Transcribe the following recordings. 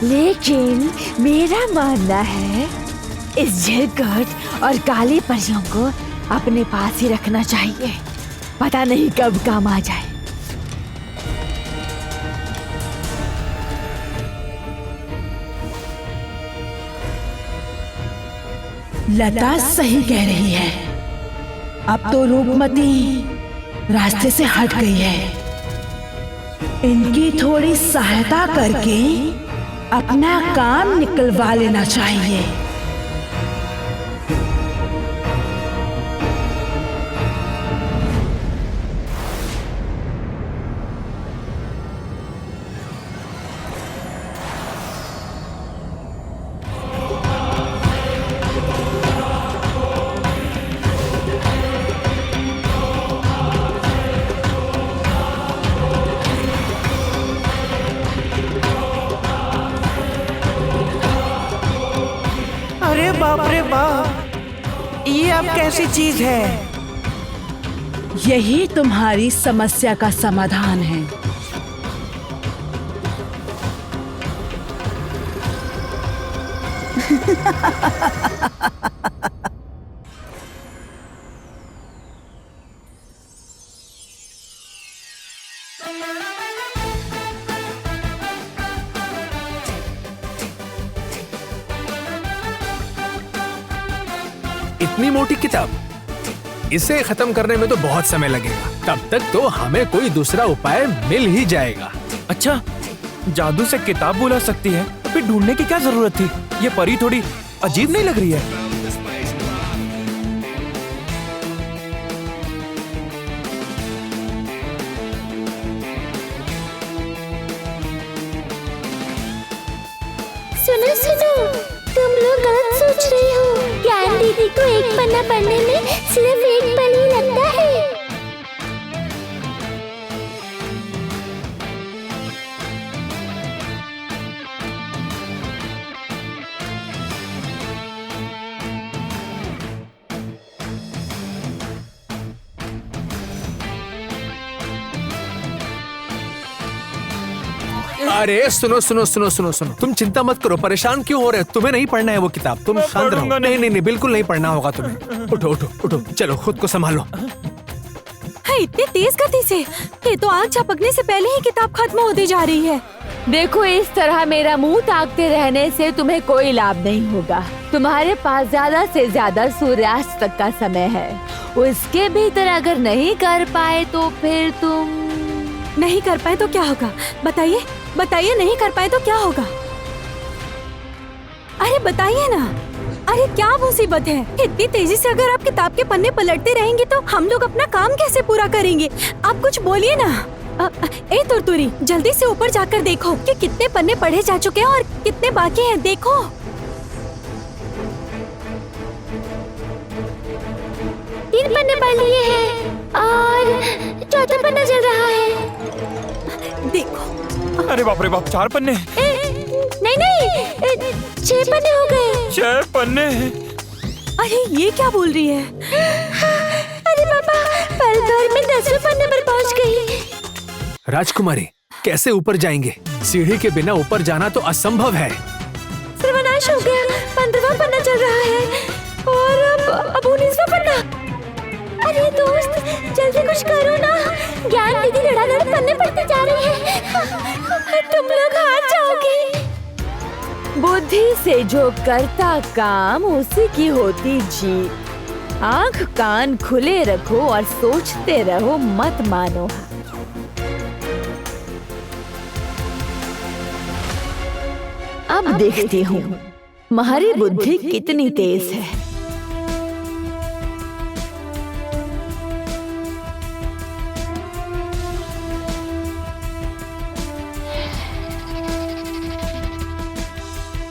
लेकिन मेरा मानना है इस झिरकट और काली परियों को अपने पास ही रखना चाहिए। पता नहीं कब काम आ जाए। लता सही कह रही है। अब तो रूपमती रास्ते से हट गई है। इनकी थोड़ी सहायता करके अपना काम निकलवा लेना चाहिए। बाप रे बाप, ये अब कैसी चीज है? यही तुम्हारी समस्या का समाधान है। इतनी मोटी किताब, इसे खत्म करने में तो बहुत समय लगेगा। तब तक तो हमें कोई दूसरा उपाय मिल ही जाएगा। अच्छा, जादू से किताब बुला सकती है तो फिर ढूंढने की क्या जरूरत थी? ये परी थोड़ी अजीब नहीं लग रही है? सुनो सुनो, तुम लोग गलत सोच रहे हो। ज्ञान दीदी को एक पन्ना पढ़ने में सिर्फ एक पल ही लगता है। अरे सुनो सुनो सुनो सुनो सुनो, तुम चिंता मत करो। परेशान क्यों हो रहे हो? तुम्हें नहीं पढ़ना है वो किताब, तुम शांत रहो। नहीं नहीं नहीं, बिल्कुल नहीं पढ़ना होगा तुम्हें। उठो उठो उठो, चलो खुद को संभालो। इतनी तेज गति से, ये तो आग झपकने से पहले ही किताब खत्म होती जा रही है। देखो, इस तरह मेरा मुंह ताकते रहने से तुम्हें कोई लाभ नहीं होगा। तुम्हारे पास ज्यादा से ज्यादा सूर्यास्त तक का समय है। उसके भीतर अगर नहीं कर पाए तो फिर तुम नहीं कर पाए तो क्या होगा? बताइए बताइए, नहीं कर पाए तो क्या होगा? अरे बताइए ना। अरे क्या मुसीबत है? इतनी तेजी से अगर आप किताब के पन्ने पलटते रहेंगे तो हम लोग अपना काम कैसे पूरा करेंगे? आप कुछ बोलिए ना। ए तुरतुरी, जल्दी से ऊपर जाकर देखो कि कितने पन्ने पढ़े जा चुके हैं और कितने बाकी हैं। देखो। तीन पन्ने पढ़ लिए हैं और चौथा पन्ना चल रहा है। देखो। अरे बाप रे बाप, 4 पन्ने। नहीं नहीं, 6 पन्ने हो गए। 6 पन्ने? अरे ये क्या बोल रही है? अरे पापा, पल भर में 10वें पन्ने पर पहुंच गई। राजकुमारी, कैसे ऊपर जाएंगे? सीढ़ी के बिना ऊपर जाना तो असंभव है। सर्वनाश हो गया। 15वां पन्ना चल रहा है और अब 19वां पन्ना। अरे दोस्त, जल्दी कुछ करो ना। ज्ञान दीदी धड़ाधड़ पन्ने पढ़ती जा रही है। तुम लोग हार जाओगे। बुद्धि से जो करता काम उसी की होती जीत। आंख कान खुले रखो और सोचते रहो, मत मानो। अब देखती हूँ तुम्हारी बुद्धि कितनी तेज है।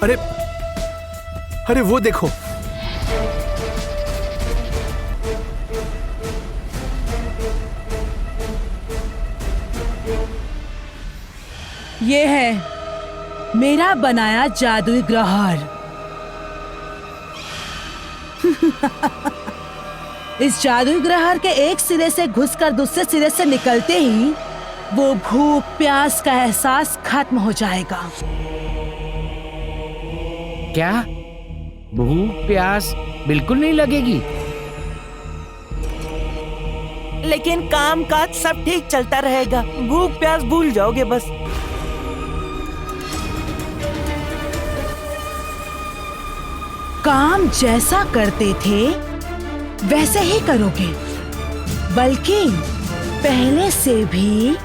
अरे अरे वो देखो, ये है मेरा बनाया जादुई ग्रहर। इस जादुई ग्रहर के एक सिरे से घुसकर दूसरे सिरे से निकलते ही वो भूख प्यास का एहसास खत्म हो जाएगा। क्या भूख प्यास बिल्कुल नहीं लगेगी? लेकिन काम काज सब ठीक चलता रहेगा, भूख प्यास भूल जाओगे बस। काम जैसा करते थे वैसे ही करोगे, बल्कि पहले से भी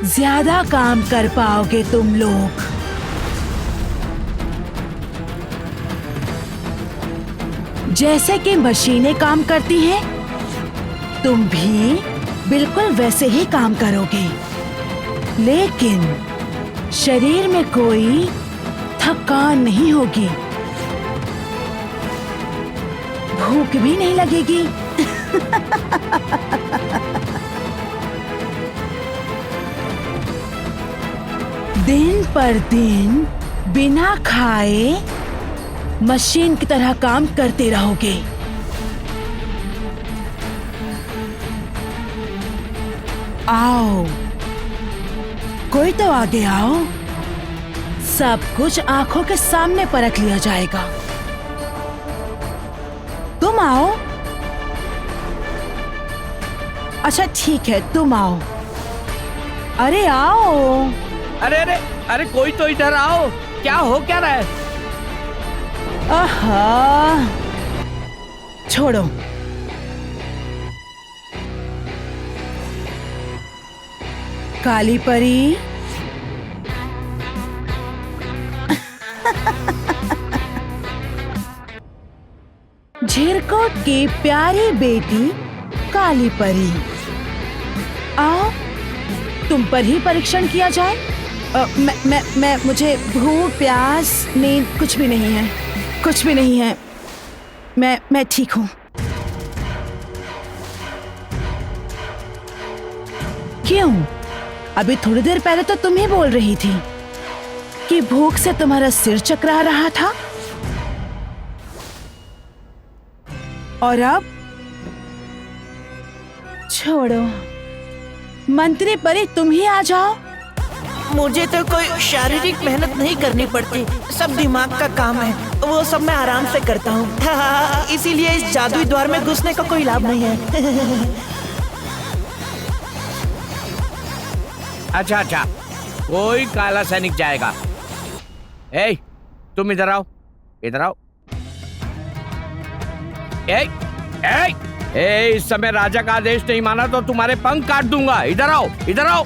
ज्यादा काम कर पाओगे तुम लोग। जैसे कि मशीनें काम करती हैं, तुम भी बिल्कुल वैसे ही काम करोगे, लेकिन शरीर में कोई थकान नहीं होगी, भूख भी नहीं लगेगी। दिन पर दिन बिना खाए मशीन की तरह काम करते रहोगे। आओ, कोई तो आगे आओ, सब कुछ आंखों के सामने परख लिया जाएगा। तुम आओ। अच्छा ठीक है, तुम आओ। अरे आओ। अरे अरे अरे कोई तो इधर आओ, क्या हो क्या रहा है? आहा, छोड़ो। काली परी, झिरकोट की प्यारी बेटी काली परी, आओ तुम पर ही परीक्षण किया जाए। मैं मुझे भूख प्यास नींद कुछ भी नहीं है, कुछ भी नहीं है। मैं ठीक हूँ। क्यों? अभी थोड़ी देर पहले तो तुम ही बोल रही थी कि भूख से तुम्हारा सिर चकरा रहा था, और अब? छोड़ो, मंत्री परी तुम ही आ जाओ। मुझे तो कोई शारीरिक मेहनत नहीं करनी पड़ती, सब दिमाग का काम है, वो सब मैं आराम से करता हूँ। इसीलिए इस जादुई द्वार में घुसने का कोई लाभ नहीं है। अच्छा अच्छा, कोई काला सैनिक जाएगा। ए, तुम इधर आओ, इधर आओ। ए, ए, ए, इस समय राजा का आदेश नहीं माना तो तुम्हारे पंख काट दूंगा। इधर आओ, इधर आओ।